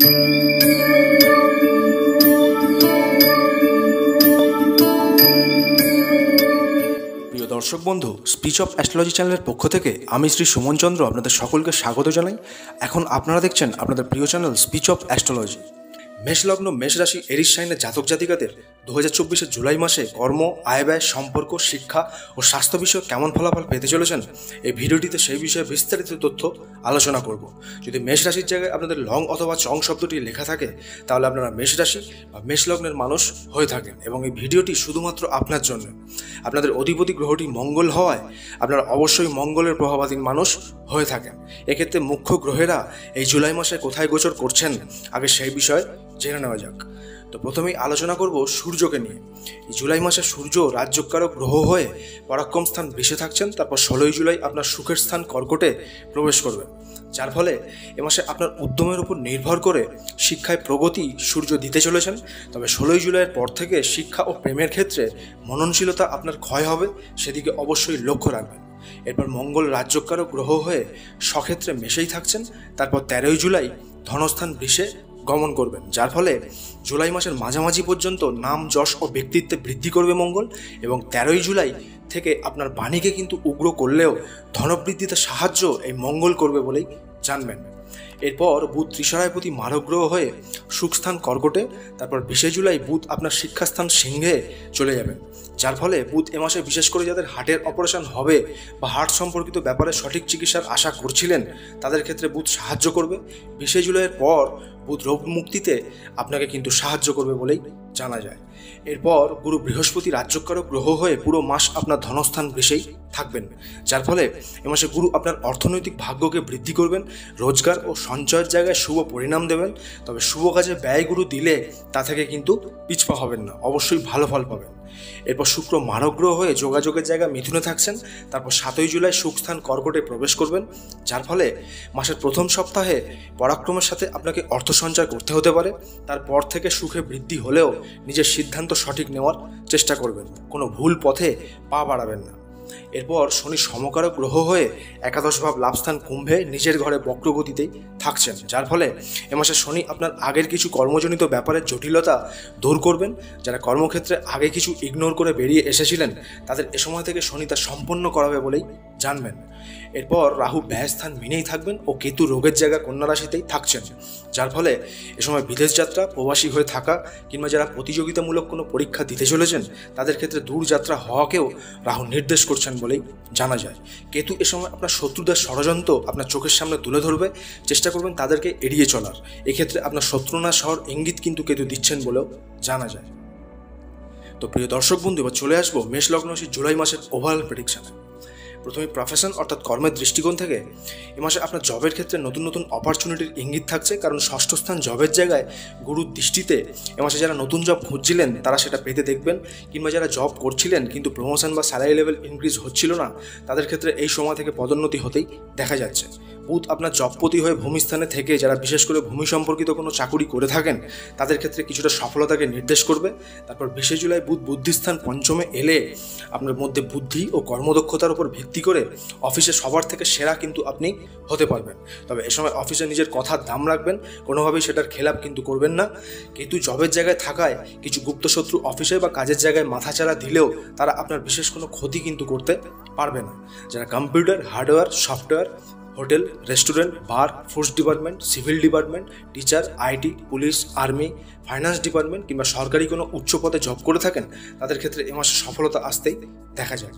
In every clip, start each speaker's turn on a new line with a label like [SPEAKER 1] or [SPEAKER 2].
[SPEAKER 1] প্রিয় দর্শক বন্ধু, স্পিচ অফ অ্যাস্ট্রোলজি চ্যানেলের পক্ষ থেকে আমি শ্রী সুমন চন্দ্র আপনাদের সকলকে স্বাগত জানাই। এখন আপনারা দেখছেন আপনাদের প্রিয় চ্যানেল স্পিচ অফ অ্যাস্ট্রোলজি। মেষ লগ্ন, মেষ রাশি, এরিস সাইনের জাতক জাতিকাদের 2024 জুলাই মাসে কর্ম, আয় ব্যয়, সম্পর্ক, শিক্ষা ও স্বাস্থ্য বিষয়ে কেমন ফলাফল পেতে চলেছেন, এই ভিডিওটিতে সেই বিষয়ে বিস্তারিত তথ্য আলোচনা করব। যদি মেষ রাশির জায়গায় আপনাদের লং অথবা চং শব্দটি লেখা থাকে, তাহলে আপনারা মেষ রাশি বা মেষ লগ্নের মানুষ হয়ে থাকেন এবং এই ভিডিওটি শুধুমাত্র আপনার জন্য। আপনাদের অধিপতি গ্রহটি মঙ্গল হওয়ায় আপনারা অবশ্যই মঙ্গলের প্রভাবাধীন মানুষ হয়ে থাকেন। এক্ষেত্রে মুখ্য গ্রহেরা এই জুলাই মাসে কোথায় গোচর করছেন, আগে সেই বিষয়ে জেনে নেওয়া যাক। তো প্রথমেই আলোচনা করব সূর্যকে নিয়ে। এই জুলাই মাসে সূর্য রাজযোগকারক গ্রহ হয়ে পরাক্রম স্থান বৃষে থাকছেন। তারপর 16 জুলাই আপনার সুখের স্থান কর্কটে প্রবেশ করবেন, যার ফলে এ মাসে আপনার উদ্যমের উপর নির্ভর করে শিক্ষায় প্রগতি সূর্য দিতে চলেছেন। তবে 16 জুলাইয়ের পর থেকে শিক্ষা ও প্রেমের ক্ষেত্রে মননশীলতা আপনার ক্ষয় হবে, সেদিকে অবশ্যই লক্ষ্য রাখবেন। এরপর মঙ্গল রাজযোগকারক গ্রহ হয়ে স্বক্ষেত্রে মেশেই থাকছেন। তারপর 13 জুলাই ধনস্থান বৃষে গমন করবেন, যার ফলে জুলাই মাসের মাঝামাঝি পর্যন্ত নাম, যশ ও ব্যক্তিত্বে বৃদ্ধি করবে মঙ্গল। এবং 13 জুলাই থেকে আপনার বাণীকে কিন্তু উগ্র করলেও ধনবৃদ্ধিতে সাহায্য এই মঙ্গল করবে বলেই জানবেন। এরপর বুধ ত্রিশরায়পতি মারগ্রহ হয়ে সুখস্থান কর্কটে, তারপর 20 জুলাই বুধ আপনার শিক্ষাস্থান সিংহে চলে যাবেন, যার ফলে বুধ এ মাসে বিশেষ করে যাদের হার্টের অপারেশন হবে বা হার্ট সম্পর্কিত ব্যাপারে সঠিক চিকিৎসার আশা করছিলেন, তাদের ক্ষেত্রে বুধ সাহায্য করবে। 20 জুলাইয়ের পর বুধ রোগ মুক্তিতে আপনাকে কিন্তু সাহায্য করবে বলেই জানা যায়। এরপর গুরু বৃহস্পতি রাজযোগকারক গ্রহ হয়ে পুরো মাস আপনার ধনস্থান বৃষেই থাকবেন, যার ফলে এ মাসে গুরু আপনার অর্থনৈতিক ভাগ্যকে বৃদ্ধি করবেন, রোজগার ও সঞ্চয়ের জায়গায় শুভ পরিণাম দেবেন। তবে শুভ কাজে ব্যয় গুরু দিলে তা থেকে কিন্তু পিছপা হবেন না, অবশ্যই ভালো ফল পাবেন। এরপর শুক্র মারগ্রহ হয়ে যোগাযোগের জায়গা মিথুনে থাকছেন। তারপর 7 জুলাই সুখস্থান কর্কটে প্রবেশ করবেন, যার ফলে মাসের প্রথম সপ্তাহে পরাক্রমের সাথে আপনাকে অর্থ সঞ্চয় করতে হতে পারে। তারপর থেকে সুখে বৃদ্ধি হলেও নিজের সিদ্ধান্ত সঠিক নেওয়ার চেষ্টা করবেন, কোনো ভুল পথে পা বাড়াবেন না। এরপর শনি সমকারক গ্রহ হয়ে একাদশ ভাব লাভস্থান কুম্ভে নিজের ঘরে বক্রগতিতেই থাকছেন, যার ফলে এ মাসে শনি আপনার আগের কিছু কর্মজনিত ব্যাপারের জটিলতা দূর করবেন। যারা কর্মক্ষেত্রে আগে কিছু ইগনোর করে বেরিয়ে এসেছিলেন, তাদের এ সময় থেকে শনি তা সম্পন্ন করাবে বলেই জানবেন। এরপর রাহু ব্যয়স্থান মিনেই থাকবেন ও কেতু রোগের জায়গা কন্যা রাশিতেই থাকছেন, যার ফলে এ সময় বিদেশ যাত্রা, প্রবাসী হয়ে থাকা কিংবা যারা প্রতিযোগিতামূলক কোনো পরীক্ষা দিতে চলেছেন, তাদের ক্ষেত্রে দূর যাত্রা হওয়াকেও রাহু নির্দেশ করছেন বলেই জানা যায়। কেতু এ সময় আপনার শত্রুদের ষড়যন্ত্র আপনার চোখের সামনে তুলে ধরবে, চেষ্টা করবেন তাদেরকে এড়িয়ে চলার। এক্ষেত্রে আপনার শত্রুনাশ হওয়ার ইঙ্গিত কিন্তু কেতু দিচ্ছেন বলেও জানা যায়। তো প্রিয় দর্শক বন্ধু, এবার চলে আসবো মেষ লগ্ন রাশির জুলাই মাসের ওভারঅল প্রেডিকশনে। প্রথমে প্রফেশন অর্থাৎ কর্মের দৃষ্টিকোণ থেকে এ মাসে আপনার জবের ক্ষেত্রে নতুন নতুন অপরচুনিটির ইঙ্গিত থাকছে, কারণ ষষ্ঠ স্থান জবের জায়গায় গুরুর দৃষ্টিতে এ মাসে যারা নতুন জব খুঁজছিলেন তারা সেটা পেতে দেখবেন, কিংবা যারা জব করছিলেন কিন্তু প্রমোশন বা স্যালারি লেভেল ইনক্রিজ হচ্ছিল না, তাদের ক্ষেত্রে এই সময় থেকে পদোন্নতি হতেই দেখা যাচ্ছে। বুধ আপনার জবপতি হয়ে ভূমিস্থানে থেকে যারা বিশেষ করে ভূমি সম্পর্কিত কোনো চাকুরি করে থাকেন, তাদের ক্ষেত্রে কিছুটা সফলতাকে নির্দেশ করবে। তারপর 20 জুলাই বুধ বুদ্ধিস্থান পঞ্চমে এলে আপনার মধ্যে বুদ্ধি ও কর্মদক্ষতার উপর ভিত্তি করে অফিসে সবার থেকে সেরা কিন্তু আপনি হতে পারবেন। তবে এ সময় অফিসে নিজের কথার দাম রাখবেন, কোনোভাবেই সেটার খেলাপ কিন্তু করবেন না। কিন্তু জবের জায়গায় থাকায় কিছু গুপ্তশত্রু অফিসে বা কাজের জায়গায় মাথাচাড়া দিলেও তারা আপনার বিশেষ কোনো ক্ষতি কিন্তু করতে পারবে না। যারা computer, hardware, software, hotel, restaurant, bar, foods department, civil department, teacher, IT, police, army, finance department কিংবা সরকারি কোনো উচ্চ পদে জব করে থাকেন, তাদের ক্ষেত্রে এ মাসে সফলতা আসতেই দেখা যায়।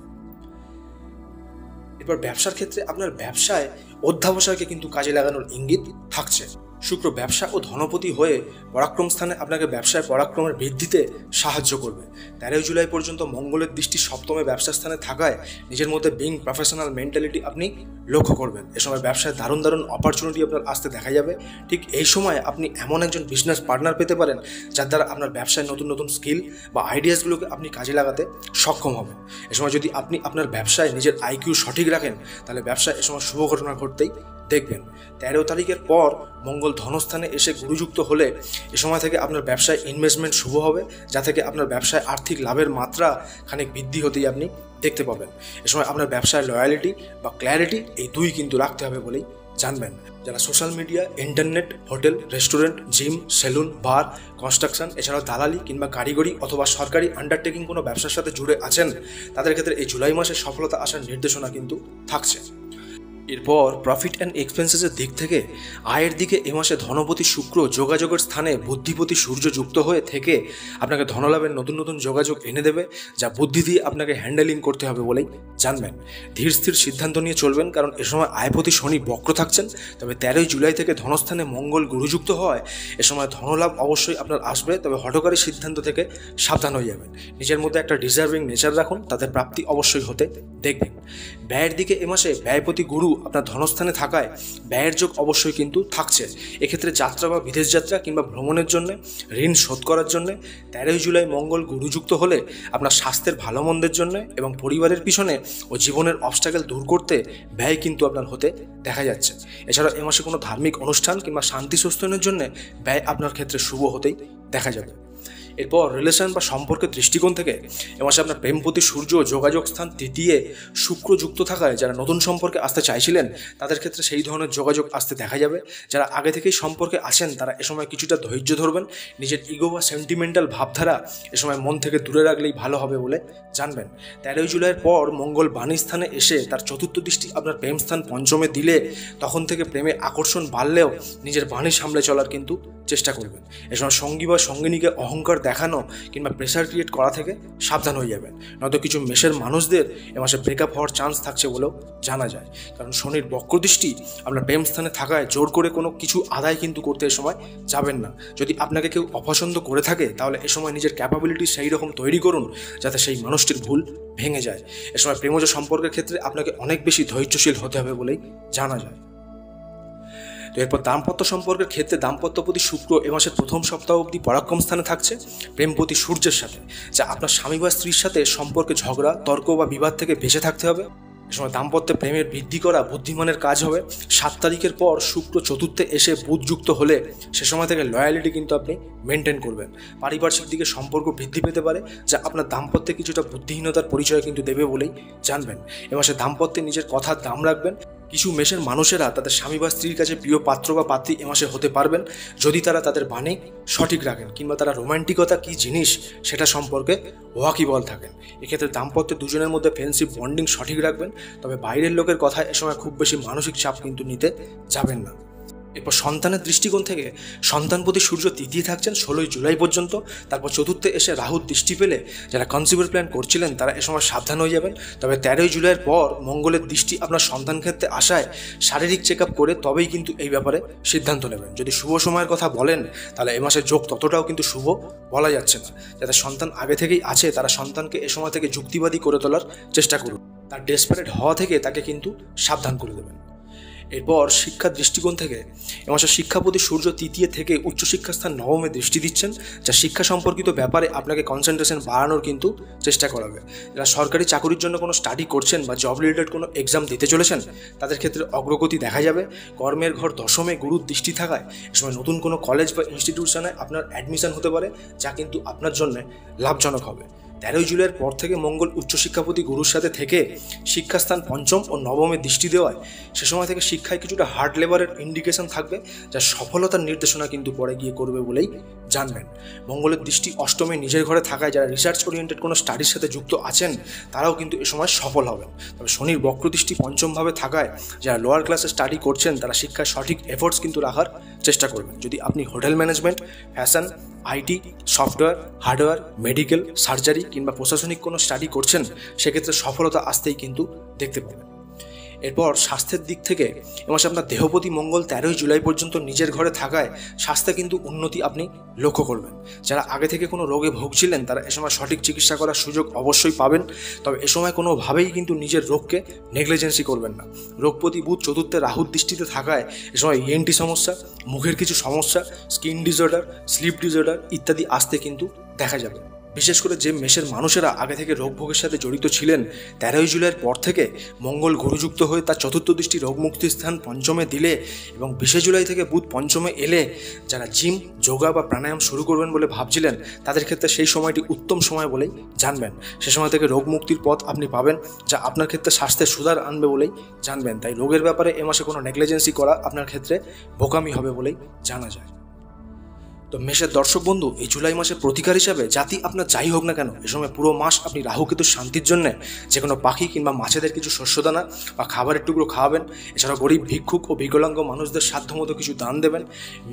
[SPEAKER 1] এবার ব্যবসার ক্ষেত্রে আপনার ব্যবসায় অধ্যাবসায়কে কিন্তু কাজে লাগানোর ইঙ্গিত থাকছে। শুক্র ব্যবসা ও ধনপতি হয়ে পরাক্রম স্থানে আপনাকে ব্যবসায় পরাক্রমের বৃদ্ধিতে সাহায্য করবে। 13 জুলাই পর্যন্ত মঙ্গলের দৃষ্টি সপ্তমে ব্যবসা স্থানে থাকায় নিজের মধ্যে বিং প্রফেশনাল মেন্টালিটি আপনি লক্ষ্য করবেন। এ সময় ব্যবসায় দারুণ দারুণ অপরচুনিটি আপনার আসতে দেখা যাবে। ঠিক এই সময় আপনি এমন একজন বিজনেস পার্টনার পেতে পারেন, যার দ্বারা আপনার ব্যবসায় নতুন নতুন স্কিল বা আইডিয়াসগুলোকে আপনি কাজে লাগাতে সক্ষম হবেন। এ সময় যদি আপনি আপনার ব্যবসায় নিজের আইকিউ সঠিক রাখেন, তাহলে ব্যবসায় এ সময় শুভ ঘটনা ঘটতেই দেখবেন। 13 তারিখের পর মঙ্গল ধনস্থানে এসে গুরুযুক্ত হলে এ সময় থেকে আপনার ব্যবসায় ইনভেস্টমেন্ট শুভ হবে, যা থেকে আপনার ব্যবসায় আর্থিক লাভের মাত্রা খানিক বৃদ্ধি হতেই আপনি দেখতে পাবেন। এ সময় আপনার ব্যবসায় লয়ালিটি বা ক্ল্যারিটি এই দুই কিন্তু রাখতে হবে বলেই জানবেন। যারা social media, internet, hotel, restaurant, gym, salon, bar, construction, এছাড়াও দালালি কিংবা কারিগরি অথবা সরকারি আন্ডারটেকিং কোনো ব্যবসার সাথে জুড়ে আছেন, তাদের ক্ষেত্রে এই জুলাই মাসে সফলতা আসার নির্দেশনা কিন্তু থাকছে। এরপর প্রফিট অ্যান্ড এক্সপেন্সেসের দিক থেকে আয়ের দিকে এ মাসে ধনপতি শুক্র যোগাযোগের স্থানে বুদ্ধিপতি সূর্য যুক্ত হয়ে থেকে আপনাকে ধনলাভের নতুন নতুন যোগাযোগ এনে দেবে, যা বুদ্ধি দিয়ে আপনাকে হ্যান্ডেলিং করতে হবে বলেই জানবেন। ধীর স্থির সিদ্ধান্ত নিয়ে চলবেন, কারণ এ সময় আয়পতি শনি বক্র থাকছেন। তবে 13 জুলাই থেকে ধনস্থানে মঙ্গল গুরুযুক্ত হয় এ সময় ধনলাভ অবশ্যই আপনার আসবে, তবে হঠকারী সিদ্ধান্ত থেকে সাবধান হয়ে যাবেন। নিজের মধ্যে একটা ডিজার্ভিং নেচার রাখুন, তাদের প্রাপ্তি অবশ্যই হতে দেখবেন। ব্যয়ের দিকে এ মাসে ব্যয়পতি গুরু আপনার ধনস্থানে থাকায় ব্যয়ের যোগ অবশ্যই কিন্তু থাকছে। এক্ষেত্রে যাত্রা বা বিদেশ যাত্রা কিংবা ভ্রমণের জন্য, ঋণ শোধ করার জন্য 13 জুলাই মঙ্গল গুরুযুক্ত হলে আপনার স্বাস্থ্যের ভালো মন্দের জন্য এবং পরিবারের পিছনে ও জীবনের অবস্ট্রাগল দূর করতে ব্যয় কিন্তু আপনার হতে দেখা যাচ্ছে। এছাড়াও এ মাসে কোনো ধার্মিক অনুষ্ঠান কিংবা শান্তি সুস্থানের জন্য ব্যয় আপনার ক্ষেত্রে শুভ হতেই দেখা যাবে। এরপর রিলেশন বা সম্পর্কের দৃষ্টিকোণ থেকে এ মাসে আপনার প্রেমপতি সূর্য যোগাযোগ স্থান তৃতীয় শুক্র যুক্ত থাকায় যারা নতুন সম্পর্কে আসতে চাইছিলেন তাদের ক্ষেত্রে সেই ধরনের যোগাযোগ আসতে দেখা যাবে। যারা আগে থেকেই সম্পর্কে আছেন তারা এ সময় কিছুটা ধৈর্য ধরবেন। নিজের ইগো বা সেন্টিমেন্টাল ভাবধারা এ সময় মন থেকে দূরে রাখলেই ভালো হবে বলে জানবেন। 13 জুলাইয়ের পর মঙ্গল বাণী স্থানে এসে তার চতুর্থ দৃষ্টি আপনার প্রেম স্থান পঞ্চমে দিলে তখন থেকে প্রেমে আকর্ষণ বাড়লেও নিজের বাণী সামলে চলার কিন্তু চেষ্টা করবেন। এ সময় সঙ্গী বা সঙ্গিনীকে অহংকার দেখানো কিংবা প্রেশার ক্রিয়েট করা থেকে সাবধান হয়ে যাবেন, নয়তো কিছু মেষের মানুষদের এ মাসে ব্রেকআপ হওয়ার চান্স থাকছে বলেও জানা যায়। কারণ শনির বক্রদৃষ্টি আপনার প্রেম স্থানে থাকায় জোর করে কোনো কিছু আদায় কিন্তু করতে এ সময় যাবেন না। যদি আপনাকে কেউ অপছন্দ করে থাকে তাহলে এ সময় নিজের ক্যাপাবিলিটি সেই রকম তৈরি করুন যাতে সেই মানুষটির ভুল ভেঙে যায়। এ সময় প্রেমজ সম্পর্কের ক্ষেত্রে আপনাকে অনেক বেশি ধৈর্যশীল হতে হবে বলেই জানা যায়। তো এরপর দাম্পত্য সম্পর্কের ক্ষেত্রে দাম্পত্যপতি শুক্র এ মাসের প্রথম সপ্তাহ অবধি পরাক্রম স্থানে থাকছে প্রেমপতি সূর্যের সাথে, যা আপনার স্বামী বা স্ত্রীর সাথে সম্পর্কে ঝগড়া, তর্ক বা বিবাদ থেকে বেঁচে থাকতে হবে। এ সময় দাম্পত্যে প্রেমের বৃদ্ধি করা বুদ্ধিমানের কাজ হবে। 7 তারিখের পর শুক্র চতুর্থে এসে বুধ যুক্ত হলে সে সময় থেকে লয়ালিটি কিন্তু আপনি মেনটেন করবেন। পারিপার্শ্বিক দিকে সম্পর্ক বৃদ্ধি পেতে পারে, যা আপনার দাম্পত্যে কিছুটা বুদ্ধিহীনতার পরিচয় কিন্তু দেবে বলেই জানবেন। এ মাসে দাম্পত্যে নিজের কথার দাম রাখবেন। কিছু মেষের মানুষেরা তাদের স্বামী বা স্ত্রীর কাছে প্রিয় পাত্র বা পাত্রী এ মাসে হতে পারবেন যদি তারা তাদের বাণী সঠিক রাখেন কিংবা তারা রোমান্টিকতা কী জিনিস সেটা সম্পর্কে ওয়াকিবল থাকেন। এক্ষেত্রে দাম্পত্যে দুজনের মধ্যে ফ্রেন্ডশিপ বন্ডিং সঠিক রাখবেন, তবে বাইরের লোকের কথায় এ সময় খুব বেশি মানসিক চাপ কিন্তু নিতে যাবেন না। এরপর সন্তানের দৃষ্টিকোণ থেকে সন্তানপতি সূর্য তৃতীয় থাকছেন 16 জুলাই পর্যন্ত। তারপর চতুর্থে এসে রাহুর দৃষ্টি পেলে যারা কনসিভার প্ল্যান করছিলেন তারা এ সময় সাবধান হয়ে যাবেন। তবে 13 জুলাইয়ের পর মঙ্গলের দৃষ্টি আপনার সন্তান ক্ষেত্রে আসায় শারীরিক চেক আপ করে তবেই কিন্তু এই ব্যাপারে সিদ্ধান্ত নেবেন। যদি শুভ সময়ের কথা বলেন তাহলে এ মাসের যোগ ততটাও কিন্তু শুভ বলা যাচ্ছে না। যাদের সন্তান আগে থেকেই আছে তারা সন্তানকে এ সময় থেকে যুক্তিবাদী করে তোলার চেষ্টা করুন, তার ডেসপারেট হওয়া থেকে তাকে কিন্তু সাবধান করে দেবেন। এরপর শিক্ষার দৃষ্টিকোণ থেকে এ মাসে শিক্ষাপতি সূর্য তৃতীয় থেকে উচ্চশিক্ষাস্থান নবমে দৃষ্টি দিচ্ছেন, যা শিক্ষা সম্পর্কিত ব্যাপারে আপনাকে কনসেন্ট্রেশন বাড়ানোর কিন্তু চেষ্টা করাবে। যারা সরকারি চাকরির জন্য কোনো স্টাডি করছেন বা জব রিলেটেড কোনো এক্সাম দিতে চলেছেন তাদের ক্ষেত্রে অগ্রগতি দেখা যাবে। কর্মের ঘর দশমে গুরুর দৃষ্টি থাকায় এ সময় নতুন কোনো কলেজ বা ইনস্টিটিউশনে আপনার অ্যাডমিশন হতে পারে, যা কিন্তু আপনার জন্য লাভজনক হবে। 13 জুলাইয়ের পর থেকে মঙ্গল উচ্চশিক্ষাপতি গুরুর সাথে থেকে শিক্ষাস্থান পঞ্চম ও নবমে দৃষ্টি দেওয়ায় সে সময় থেকে শিক্ষায় কিছুটা হার্ড লেবারের ইন্ডিকেশন থাকবে, যা সফলতার নির্দেশনা কিন্তু পরে গিয়ে করবে বলেই জানবেন। মঙ্গলের দৃষ্টি অষ্টমে নিজের ঘরে থাকায় যারা রিসার্চ ওরিয়েন্টেড কোনো স্টাডির সাথে যুক্ত আছেন তারাও কিন্তু এ সময় সফল হবেন। তবে শনির বক্রদৃষ্টি পঞ্চমভাবে থাকায় যারা লোয়ার ক্লাসে স্টাডি করছেন তারা শিক্ষায় সঠিক এফোর্টস কিন্তু রাখার চেষ্টা করবেন। যদি আপনি hotel management, fashion, IT, software, hardware, medical, surgery কিংবা প্রশাসনিক কোনো স্টাডি করছেন সেক্ষেত্রে সফলতা আসতেই কিন্তু দেখতে পাবেন। এরপর স্বাস্থ্যের দিক থেকে এ মাসে আপনার দেহপতি মঙ্গল 13 জুলাই পর্যন্ত নিজের ঘরে থাকায় স্বাস্থ্যে কিন্তু উন্নতি আপনি লক্ষ্য করবেন। যারা আগে থেকে কোনো রোগে ভুগছিলেন তারা এ সময় সঠিক চিকিৎসা করার সুযোগ অবশ্যই পাবেন। তবে এ সময় কোনোভাবেই কিন্তু নিজের রোগকে নেগলিজেন্সি করবেন না। রোগপতি বুধ চতুর্থে রাহুর দৃষ্টিতে থাকায় এ সময় ইএনটি সমস্যা, মুখের কিছু সমস্যা, স্কিন ডিসঅর্ডার, স্লিপ ডিসঅর্ডার ইত্যাদি আসতে কিন্তু দেখা যাবে। বিশেষ করে যে মেষের মানুষেরা আগে থেকে রোগভোগের সাথে জড়িত ছিলেন, 13ই জুলাইয়ের পর থেকে মঙ্গল গুরুযুক্ত হয়ে তার চতুর্থ দৃষ্টি রোগমুক্তির স্থান পঞ্চমে দিলে এবং 20 জুলাই থেকে বুধ পঞ্চমে এলে যারা জিম, যোগা বা প্রাণায়াম শুরু করবেন বলে ভাবছিলেন, তাদের ক্ষেত্রে সেই সময়টি উত্তম সময় বলেই জানবেন। সে সময় থেকে রোগ মুক্তির পথ আপনি পাবেন, যা আপনার ক্ষেত্রে স্বাস্থ্যের সুধার আনবে বলেই জানবেন। তাই রোগের ব্যাপারে এ মাসে কোনো নেগলিজেন্সি করা আপনার ক্ষেত্রে বোকামি হবে বলেই জানা যায়। তো মেষের দর্শক বন্ধু, এই জুলাই মাসের প্রতিকার হিসাবে জাতি আপনার যাই হোক না কেন, এ সময় পুরো মাস আপনি রাহুকেতুর শান্তির জন্য যে কোনো পাখি কিংবা মাছেদের কিছু শস্যদানা বা খাবারের টুকরো খাওয়াবেন। এছাড়াও গরিব ভিক্ষুক ও বিকলাঙ্গ মানুষদের সাধ্যমতো কিছু দান দেবেন।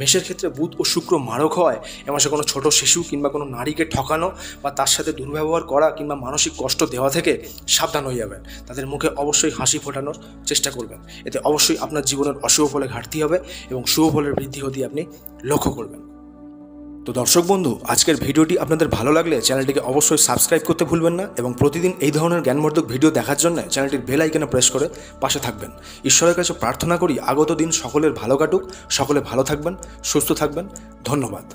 [SPEAKER 1] মেষের ক্ষেত্রে বুধ ও শুক্র মারক হয়, এ মাসে কোনো ছোট শিশু কিংবা কোনো নারীকে ঠকানো বা তার সাথে দুর্ব্যবহার করা কিংবা মানসিক কষ্ট দেওয়া থেকে সাবধান হয়ে যাবেন। তাদের মুখে অবশ্যই হাসি ফোটানোর চেষ্টা করবেন। এতে অবশ্যই আপনার জীবনের অশুভ ফলে ঘাটতি হবে এবং শুভ ফলের বৃদ্ধি হতে আপনি লক্ষ্য করবেন। তো দর্শক বন্ধু, আজকের ভিডিওটি আপনাদের ভালো লাগলে চ্যানেলটিকে অবশ্যই সাবস্ক্রাইব করতে ভুলবেন না এবং প্রতিদিন এই ধরনের জ্ঞানবর্ধক ভিডিও দেখার জন্য চ্যানেলটির বেল আইকনে প্রেস করে পাশে থাকবেন। ঈশ্বরের কাছে প্রার্থনা করি আগত দিন সকলের ভালো কাটুক, সকলে ভালো থাকবেন, সুস্থ থাকবেন। ধন্যবাদ।